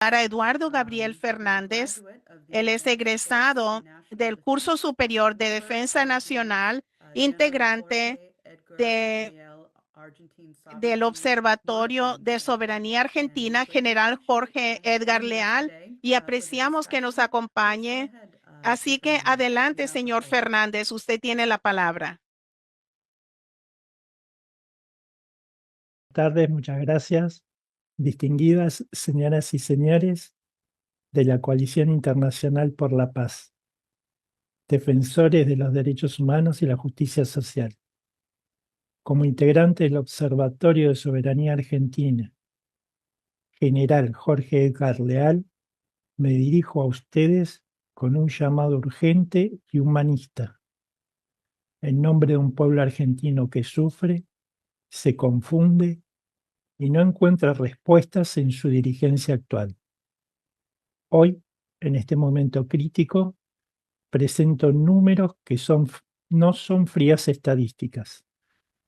Para Eduardo Gabriel Fernández, él es egresado del curso superior de Defensa Nacional, integrante de, del Observatorio de Soberanía Argentina, General Jorge Edgar Leal, y apreciamos que nos acompañe. Así que adelante, señor Fernández, usted tiene la palabra. Buenas tardes, muchas gracias. Distinguidas señoras y señores de la Coalición Internacional por la Paz, defensores de los derechos humanos y la justicia social. Como integrante del Observatorio de Soberanía Argentina, General Jorge Edgar Leal, me dirijo a ustedes con un llamado urgente y humanista. En nombre de un pueblo argentino que sufre, se confunde y no encuentra respuestas en su dirigencia actual. Hoy, en este momento crítico, presento números que no son frías estadísticas,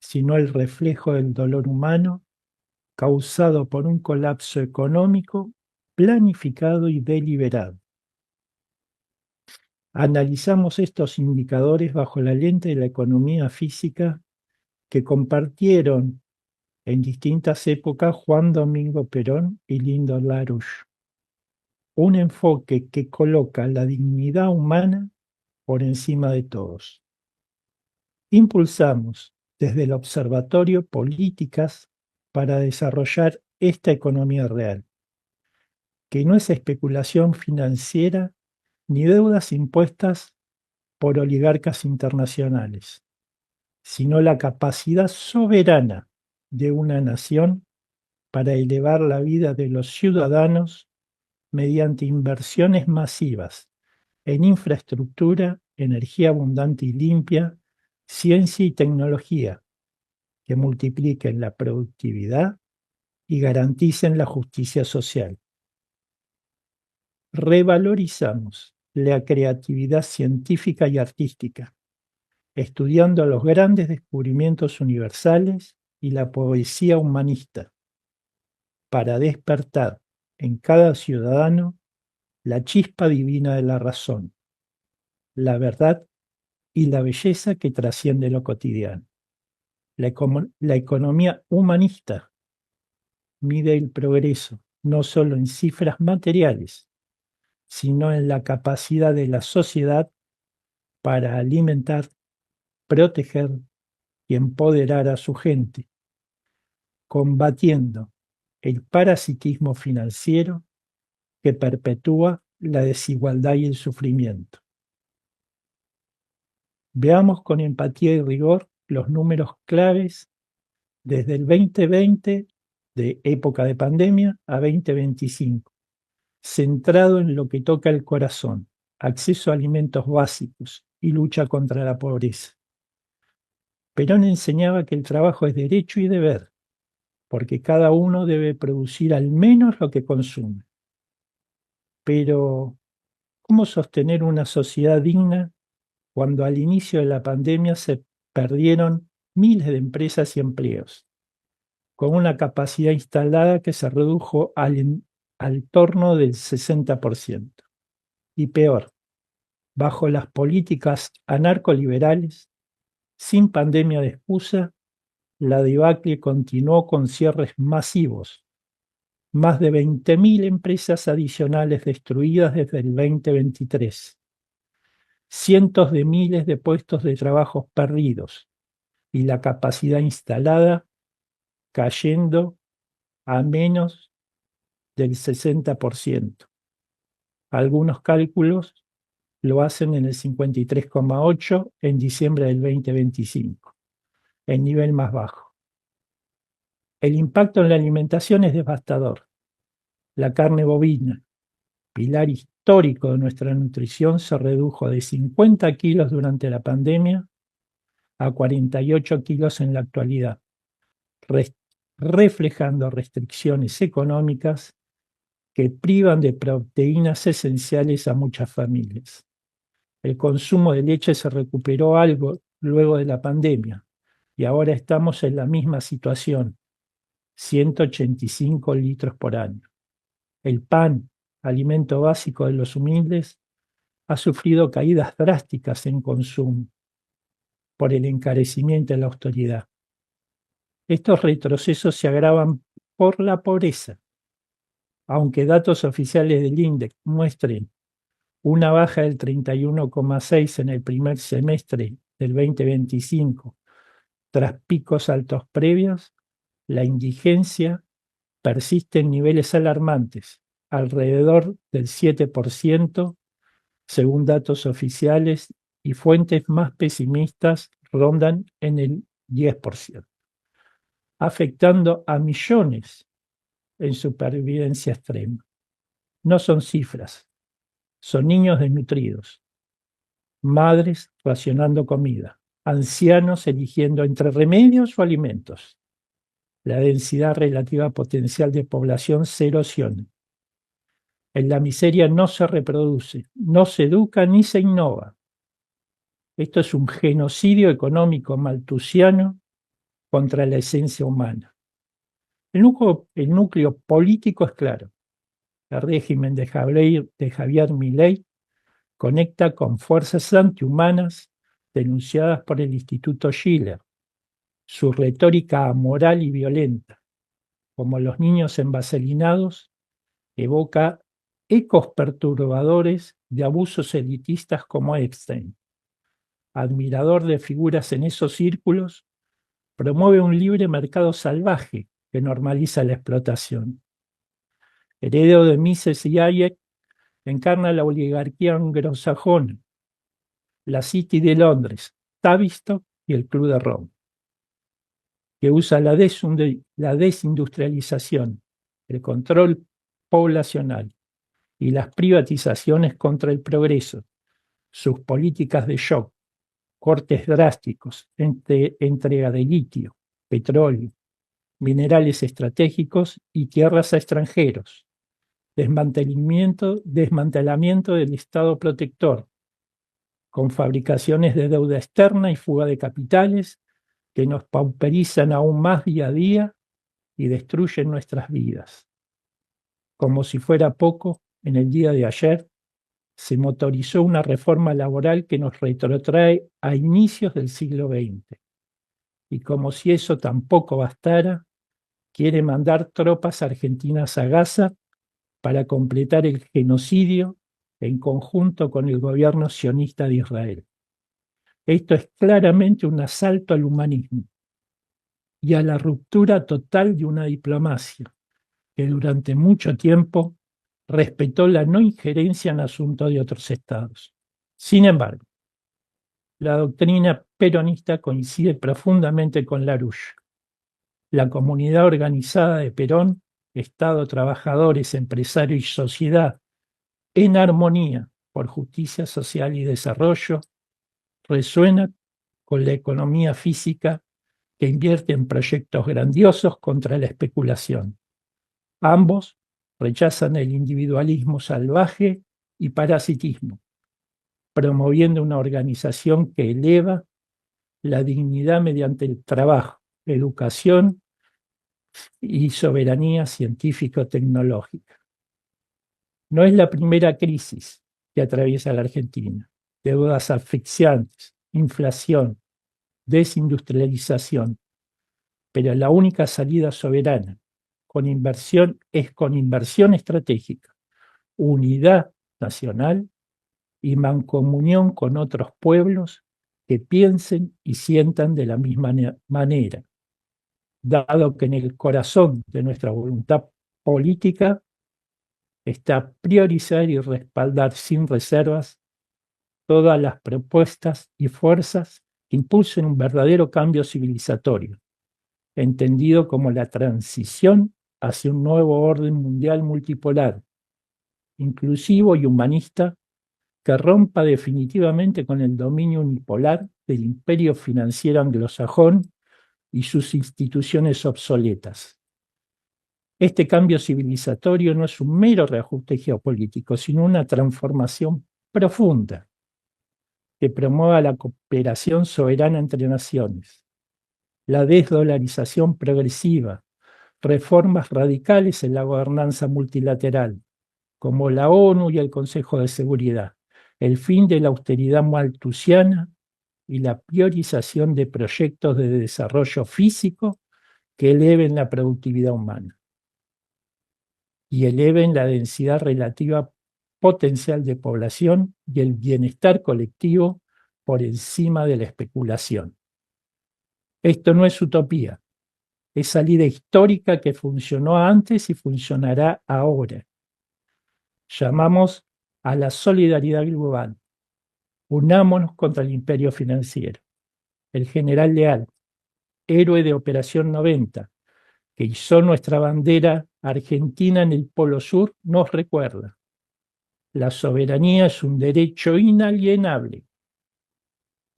sino el reflejo del dolor humano causado por un colapso económico planificado y deliberado. Analizamos estos indicadores bajo la lente de la economía física que compartieron en distintas épocas Juan Domingo Perón y Lindo Larouche. Un enfoque que coloca la dignidad humana por encima de todos. Impulsamos desde el observatorio políticas para desarrollar esta economía real, que no es especulación financiera ni deudas impuestas por oligarcas internacionales, sino la capacidad soberana de una nación para elevar la vida de los ciudadanos mediante inversiones masivas en infraestructura, energía abundante y limpia, ciencia y tecnología, que multipliquen la productividad y garanticen la justicia social. Revalorizamos la creatividad científica y artística, estudiando los grandes descubrimientos universales y la poesía humanista, para despertar en cada ciudadano la chispa divina de la razón, la verdad y la belleza que trasciende lo cotidiano. La economía humanista mide el progreso no solo en cifras materiales, sino en la capacidad de la sociedad para alimentar, proteger y empoderar a su gente, combatiendo el parasitismo financiero que perpetúa la desigualdad y el sufrimiento. Veamos con empatía y rigor los números claves desde el 2020, de época de pandemia, a 2025, centrado en lo que toca el corazón, acceso a alimentos básicos y lucha contra la pobreza. Perón enseñaba que el trabajo es derecho y deber, porque cada uno debe producir al menos lo que consume. Pero, ¿cómo sostener una sociedad digna cuando al inicio de la pandemia se perdieron miles de empresas y empleos, con una capacidad instalada que se redujo al torno del 60%? Y peor, bajo las políticas anarcoliberales, sin pandemia de excusa, la debacle continuó con cierres masivos, más de 20.000 empresas adicionales destruidas desde el 2023, cientos de miles de puestos de trabajo perdidos y la capacidad instalada cayendo a menos del 60%. Algunos cálculos lo hacen en el 53,8% en diciembre del 2025, el nivel más bajo. El impacto en la alimentación es devastador. La carne bovina, pilar histórico de nuestra nutrición, se redujo de 50 kilos durante la pandemia a 48 kilos en la actualidad, reflejando restricciones económicas que privan de proteínas esenciales a muchas familias. El consumo de leche se recuperó algo luego de la pandemia y ahora estamos en la misma situación, 185 litros por año. El pan, alimento básico de los humildes, ha sufrido caídas drásticas en consumo por el encarecimiento y la austeridad. Estos retrocesos se agravan por la pobreza. Aunque datos oficiales del INDEC muestren una baja del 31,6 en el primer semestre del 2025, tras picos altos previos, la indigencia persiste en niveles alarmantes, alrededor del 7%, según datos oficiales, y fuentes más pesimistas rondan en el 10%, afectando a millones en supervivencia extrema. No son cifras, son niños desnutridos, madres racionando comida, ancianos eligiendo entre remedios o alimentos. La densidad relativa potencial de población se erosiona. En la miseria no se reproduce, no se educa ni se innova. Esto es un genocidio económico malthusiano contra la esencia humana. El núcleo político es claro. El régimen de Javier Milei conecta con fuerzas antihumanas denunciadas por el Instituto Schiller. Su retórica amoral y violenta, como los niños envaselinados, evoca ecos perturbadores de abusos elitistas como Epstein. Admirador de figuras en esos círculos, promueve un libre mercado salvaje que normaliza la explotación. Heredero de Mises y Hayek, encarna la oligarquía anglosajona, la City de Londres, Tavistock y el Club de Roma, que usa la desindustrialización, el control poblacional y las privatizaciones contra el progreso, sus políticas de shock, cortes drásticos, entrega de litio, petróleo, minerales estratégicos y tierras a extranjeros, desmantelamiento del Estado protector, con fabricaciones de deuda externa y fuga de capitales que nos pauperizan aún más día a día y destruyen nuestras vidas. Como si fuera poco, en el día de ayer se motorizó una reforma laboral que nos retrotrae a inicios del siglo XX. Y como si eso tampoco bastara, quiere mandar tropas argentinas a Gaza para completar el genocidio en conjunto con el gobierno sionista de Israel. Esto es claramente un asalto al humanismo y a la ruptura total de una diplomacia que durante mucho tiempo respetó la no injerencia en asuntos de otros estados. Sin embargo, la doctrina peronista coincide profundamente con Larouche. La comunidad organizada de Perón, Estado, trabajadores, empresarios y sociedad, en armonía por justicia social y desarrollo, resuena con la economía física que invierte en proyectos grandiosos contra la especulación. Ambos rechazan el individualismo salvaje y parasitismo, promoviendo una organización que eleva la dignidad mediante el trabajo, educación y soberanía científico-tecnológica. No es la primera crisis que atraviesa la Argentina. Deudas asfixiantes, inflación, desindustrialización. Pero la única salida soberana es con inversión estratégica, unidad nacional y mancomunión con otros pueblos que piensen y sientan de la misma manera, dado que en el corazón de nuestra voluntad política está priorizar y respaldar sin reservas todas las propuestas y fuerzas que impulsen un verdadero cambio civilizatorio, entendido como la transición hacia un nuevo orden mundial multipolar, inclusivo y humanista, que rompa definitivamente con el dominio unipolar del imperio financiero anglosajón y sus instituciones obsoletas. Este cambio civilizatorio no es un mero reajuste geopolítico, sino una transformación profunda que promueva la cooperación soberana entre naciones, la desdolarización progresiva, reformas radicales en la gobernanza multilateral, como la ONU y el Consejo de Seguridad, el fin de la austeridad malthusiana y la priorización de proyectos de desarrollo físico que eleven la productividad humana y eleven la densidad relativa potencial de población y el bienestar colectivo por encima de la especulación. Esto no es utopía, es salida histórica que funcionó antes y funcionará ahora. Llamamos a la solidaridad global. Unámonos contra el imperio financiero. El general Leal, héroe de Operación 90, que izó nuestra bandera argentina en el Polo Sur, nos recuerda: la soberanía es un derecho inalienable.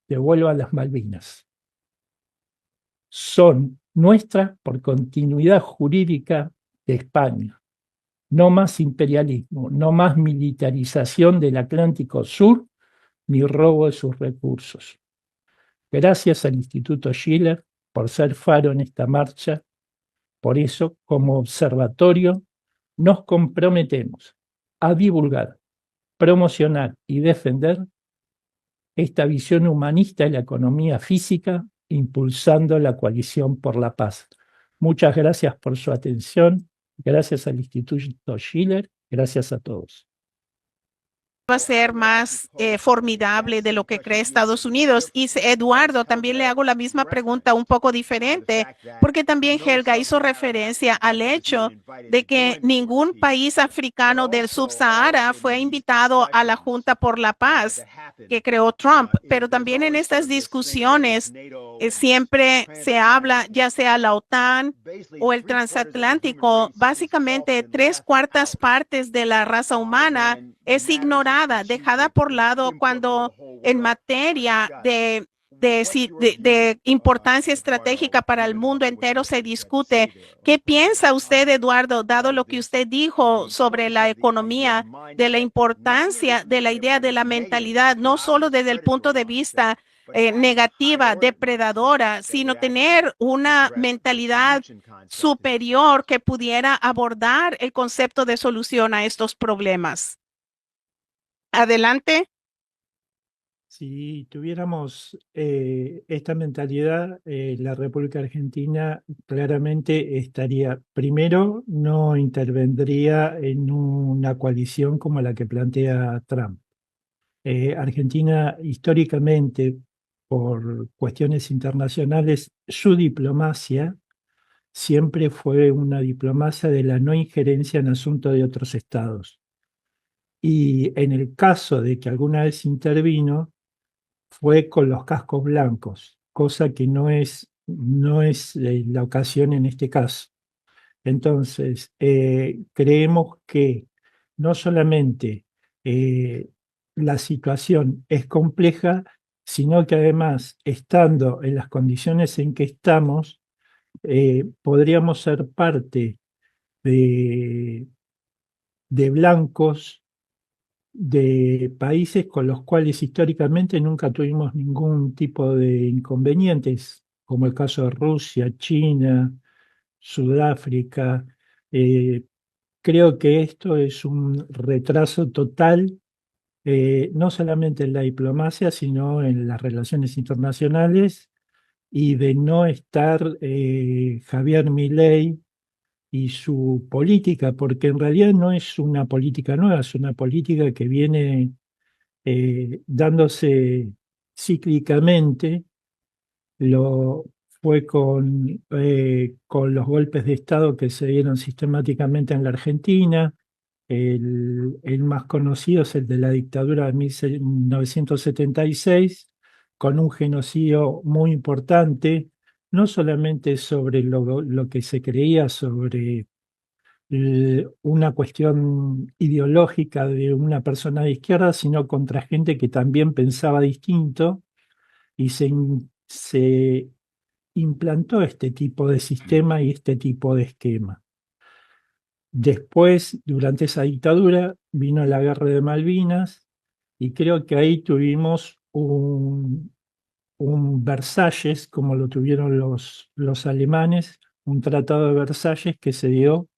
Devuelvan las Malvinas. Son nuestras por continuidad jurídica de España. No más imperialismo, no más militarización del Atlántico Sur, ni robo de sus recursos. Gracias al Instituto Schiller por ser faro en esta marcha. Por eso, como observatorio, nos comprometemos a divulgar, promocionar y defender esta visión humanista de la economía física, impulsando la coalición por la paz. Muchas gracias por su atención. Gracias al Instituto Schiller. Gracias a todos. Va a ser más formidable de lo que cree Estados Unidos. Y Eduardo, también le hago la misma pregunta un poco diferente, porque también Helga hizo referencia al hecho de que ningún país africano del Sub-Sahara fue invitado a la Junta por la Paz que creó Trump, pero también en estas discusiones siempre se habla, ya sea la OTAN o el transatlántico, básicamente 3/4 partes de la raza humana es ignorada, dejada por lado cuando en materia de importancia estratégica para el mundo entero se discute. ¿Qué piensa usted, Eduardo, dado lo que usted dijo sobre la economía, de la importancia de la idea de la mentalidad, no solo desde el punto de vista negativa, depredadora, sino tener una mentalidad superior que pudiera abordar el concepto de solución a estos problemas? Adelante. Si tuviéramos esta mentalidad, la República Argentina claramente estaría, primero, no intervendría en una coalición como la que plantea Trump. Argentina, históricamente, por cuestiones internacionales, su diplomacia siempre fue una diplomacia de la no injerencia en asuntos de otros estados. Y en el caso de que alguna vez intervino, fue con los cascos blancos, cosa que no es la ocasión en este caso. Entonces, creemos que no solamente la situación es compleja, sino que además, estando en las condiciones en que estamos, podríamos ser parte de blancos de países con los cuales históricamente nunca tuvimos ningún tipo de inconvenientes, como el caso de Rusia, China, Sudáfrica. Creo que esto es un retraso total, no solamente en la diplomacia, sino en las relaciones internacionales, y de no estar Javier Milei y su política, porque en realidad no es una política nueva, es una política que viene dándose cíclicamente. Lo fue con los golpes de Estado que se dieron sistemáticamente en la Argentina. El más conocido es el de la dictadura de 1976, con un genocidio muy importante, no solamente sobre lo que se creía sobre una cuestión ideológica de una persona de izquierda, sino contra gente que también pensaba distinto, y se implantó este tipo de sistema y este tipo de esquema. Después, durante esa dictadura, vino la guerra de Malvinas, y creo que ahí tuvimos un Versalles, como lo tuvieron los alemanes, un tratado de Versalles que se dio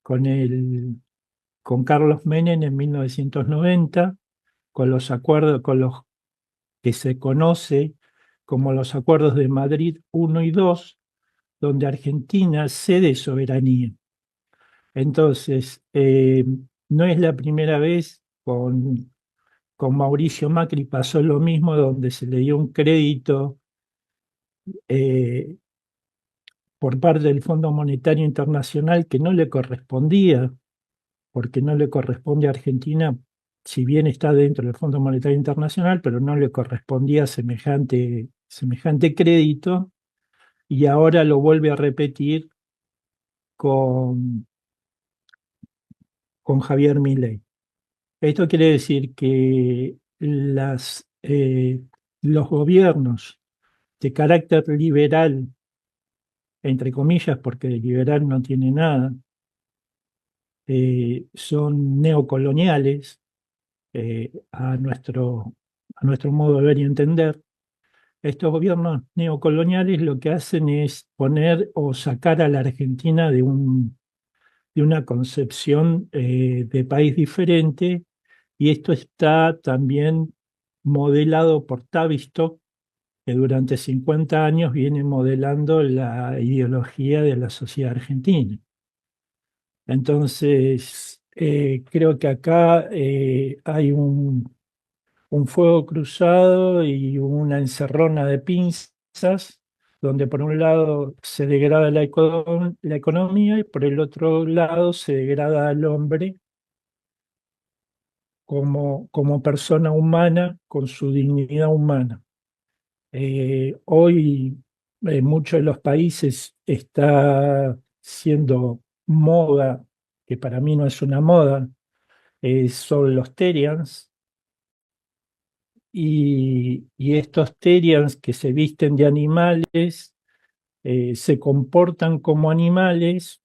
con Carlos Menem en 1990, con los acuerdos, con los que se conoce como los acuerdos de Madrid 1 y 2, donde Argentina cede soberanía. Entonces, no es la primera vez. Con Mauricio Macri pasó lo mismo, donde se le dio un crédito por parte del Fondo Monetario Internacional que no le correspondía, porque no le corresponde a Argentina, si bien está dentro del Fondo Monetario Internacional, pero no le correspondía semejante crédito, y ahora lo vuelve a repetir con, con Javier Milei. Esto quiere decir que los gobiernos de carácter liberal, entre comillas, porque de liberal no tiene nada, son neocoloniales, a nuestro modo de ver y entender. Estos gobiernos neocoloniales lo que hacen es poner o sacar a la Argentina de una concepción de país diferente, y esto está también modelado por Tavistock, que durante 50 años viene modelando la ideología de la sociedad argentina. Entonces, creo que acá hay un fuego cruzado y una encerrona de pinzas, donde por un lado se degrada la economía y por el otro lado se degrada al hombre como persona humana con su dignidad humana. Hoy en muchos de los países está siendo moda, que para mí no es una moda, son los Terians, y estos Terians que se visten de animales, se comportan como animales,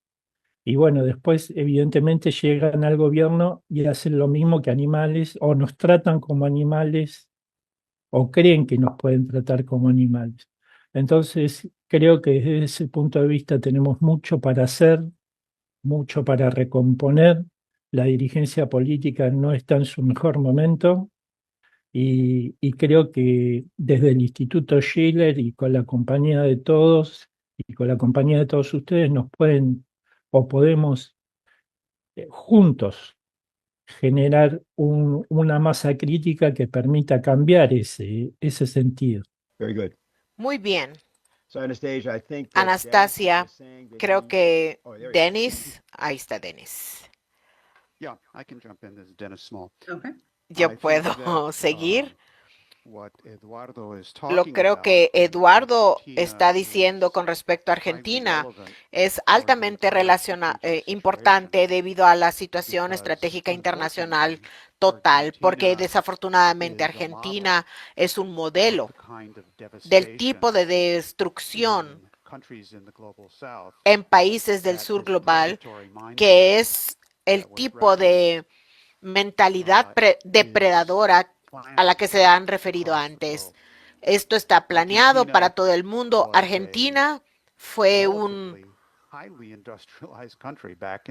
y bueno, después evidentemente llegan al gobierno y hacen lo mismo que animales, o nos tratan como animales, o creen que nos pueden tratar como animales. Entonces, creo que desde ese punto de vista tenemos mucho para hacer, mucho para recomponer. La dirigencia política no está en su mejor momento, y creo que desde el Instituto Schiller y con la compañía de todos y con la compañía de todos ustedes nos pueden o podemos juntos generar una masa crítica que permita cambiar ese sentido. Very good. Muy bien. So Anastasia, I think Anastasia, creo he- que Oh, there he is. Dennis, ahí está Dennis. Yeah, I can jump in. This is Dennis Small. Okay. Yo I think puedo that, seguir. what Eduardo is Lo talking creo about que in Eduardo Argentina está diciendo is con respecto a highly Argentina relevant es for the altamente international importante situation debido a la situación because, estratégica internacional unfortunately, total, porque Argentina desafortunadamente is a model Argentina es un of modelo the kind of del tipo de devastation destrucción in countries in the global south en países del that sur is global, predatory mindset que es el that was tipo de mentalidad depredadora a la que se han referido antes. Esto está planeado para todo el mundo. Argentina fue un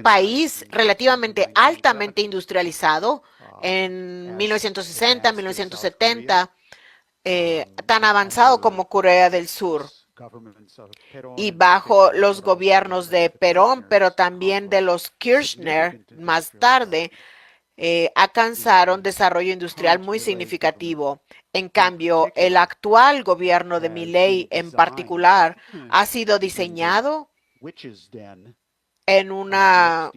país relativamente altamente industrializado en 1960, 1970, tan avanzado como Corea del Sur. Y bajo los gobiernos de Perón, pero también de los Kirchner más tarde, alcanzaron desarrollo industrial muy significativo. En cambio, el actual gobierno de Milei en particular ha sido diseñado en una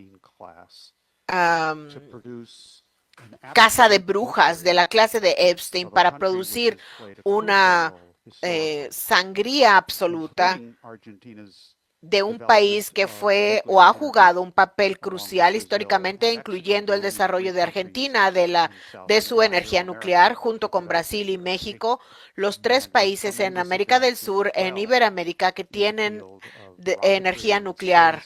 casa de brujas de la clase de Epstein para producir una sangría absoluta de un país que fue o ha jugado un papel crucial históricamente, incluyendo el desarrollo de Argentina, de su energía nuclear, junto con Brasil y México, los tres países en América del Sur, en Iberoamérica, que tienen energía nuclear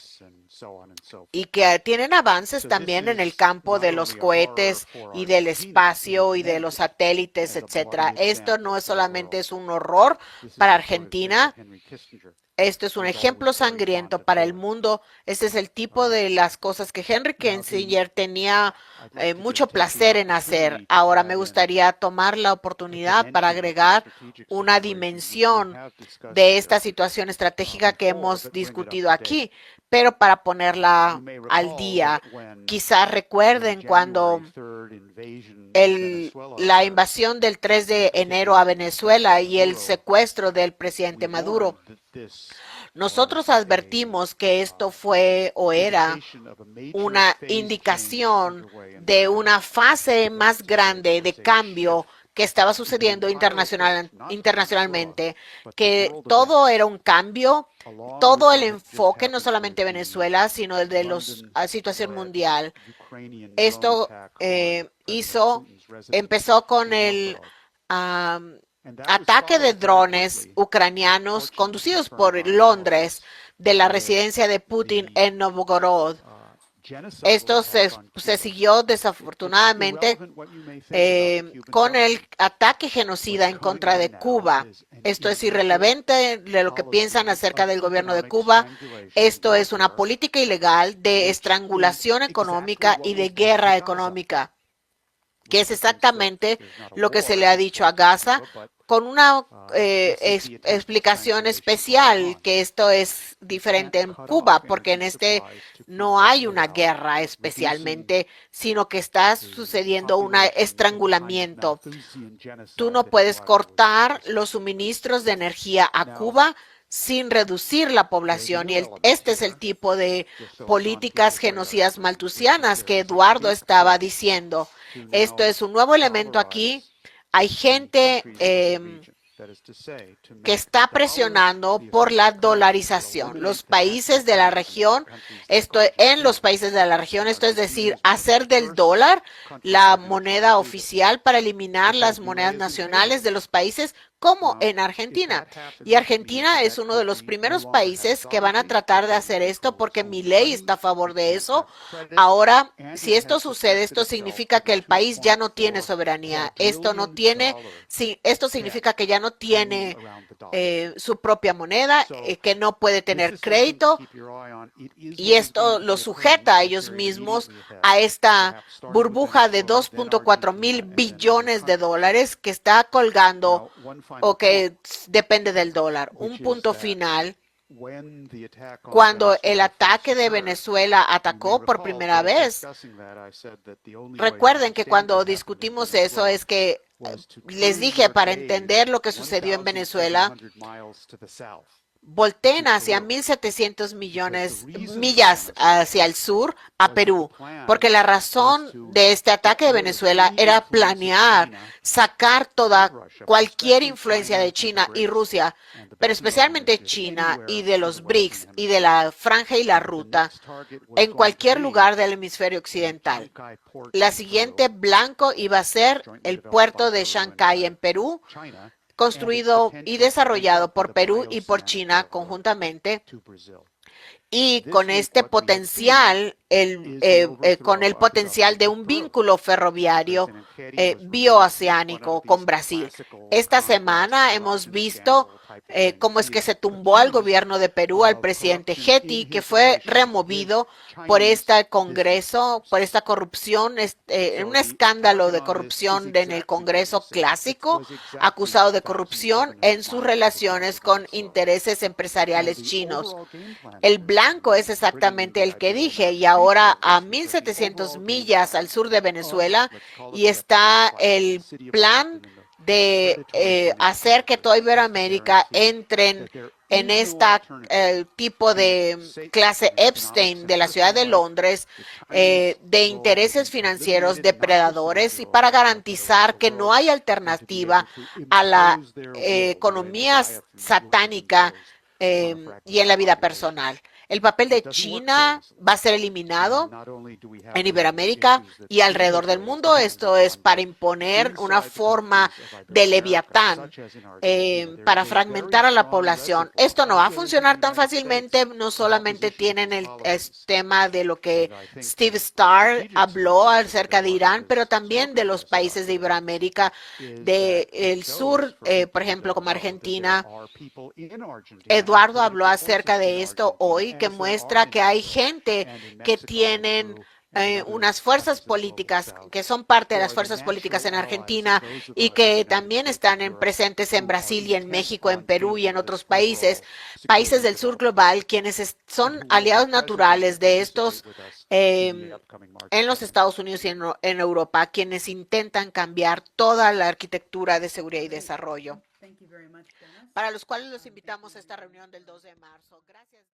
y que tienen avances también en el campo de los cohetes y del espacio y de los satélites, etcétera. Esto no es solamente un horror para Argentina, Esto es un ejemplo sangriento para el mundo. Este es el tipo de las cosas que Henry Kissinger tenía mucho placer en hacer. Ahora me gustaría tomar la oportunidad para agregar una dimensión de esta situación estratégica que hemos discutido aquí, pero para ponerla al día. Quizás recuerden cuando la invasión del 3 de enero a Venezuela y el secuestro del presidente Maduro. Nosotros advertimos que esto fue o era una indicación de una fase más grande de cambio que estaba sucediendo internacionalmente, que todo era un cambio, todo el enfoque, no solamente Venezuela, sino el de la situación mundial. Esto empezó con el ataque de drones ucranianos conducidos por Londres de la residencia de Putin en Novgorod. Esto se siguió desafortunadamente con el ataque genocida en contra de Cuba. Esto es irrelevante de lo que piensan acerca del gobierno de Cuba. Esto es una política ilegal de estrangulación económica y de guerra económica, que es exactamente lo que se le ha dicho a Gaza, con una explicación especial, que esto es diferente en Cuba, porque en este no hay una guerra especialmente, sino que está sucediendo un estrangulamiento. Tú no puedes cortar los suministros de energía a Cuba sin reducir la población. Y este es el tipo de políticas genocidas maltusianas que Eduardo estaba diciendo. Esto es un nuevo elemento aquí. Hay gente que está presionando por la dolarización. Los países de la región, esto es decir, hacer del dólar la moneda oficial para eliminar las monedas nacionales de los países, como en Argentina. Y Argentina es uno de los primeros países que van a tratar de hacer esto porque Milei está a favor de eso. Ahora, si esto sucede, esto significa que el país ya no tiene soberanía. Esto significa que ya no tiene su propia moneda, que no puede tener crédito, y esto los sujeta a ellos mismos a esta burbuja de 2.4 mil billones de dólares que está colgando o que depende del dólar. Un punto final. Cuando el ataque de Venezuela atacó por primera vez, recuerden que cuando discutimos eso es que les dije, para entender lo que sucedió en Venezuela, volteen hacia 1.700 millas hacia el sur, a Perú, porque la razón de este ataque de Venezuela era planear sacar cualquier influencia de China y Rusia, pero especialmente China y de los BRICS y de la franja y la ruta, en cualquier lugar del hemisferio occidental. La siguiente blanco iba a ser el puerto de Shanghái en Perú, construido y desarrollado por Perú y por China conjuntamente, y con este potencial, con el potencial de un vínculo ferroviario biooceánico con Brasil. Esta semana hemos visto cómo es que se tumbó al gobierno de Perú, al presidente Getty, que fue removido por este Congreso, por esta corrupción, un escándalo de corrupción en el Congreso clásico, acusado de corrupción en sus relaciones con intereses empresariales chinos. El blanco es exactamente el que dije, y ahora a 1.700 millas al sur de Venezuela, y está el plan de hacer que toda Iberoamérica entren en esta tipo de clase Epstein de la ciudad de Londres, de intereses financieros depredadores, y para garantizar que no hay alternativa a la economía satánica y en la vida personal. El papel de China va a ser eliminado en Iberoamérica y alrededor del mundo. Esto es para imponer una forma de leviatán para fragmentar a la población. Esto no va a funcionar tan fácilmente. No solamente tienen el tema de lo que Steve Starr habló acerca de Irán, pero también de los países de Iberoamérica, del sur, por ejemplo, como Argentina. Eduardo habló acerca de esto hoy, que muestra que hay gente que tienen unas fuerzas políticas, que son parte de las fuerzas políticas en Argentina y que también están presentes en Brasil y en México, en Perú y en otros países del sur global, quienes son aliados naturales de estos en los Estados Unidos y en Europa, quienes intentan cambiar toda la arquitectura de seguridad y desarrollo, para los cuales los invitamos a esta reunión del 2 de marzo. Gracias.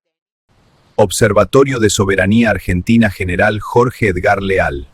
Observatorio de Soberanía Argentina General Jorge Edgar Leal.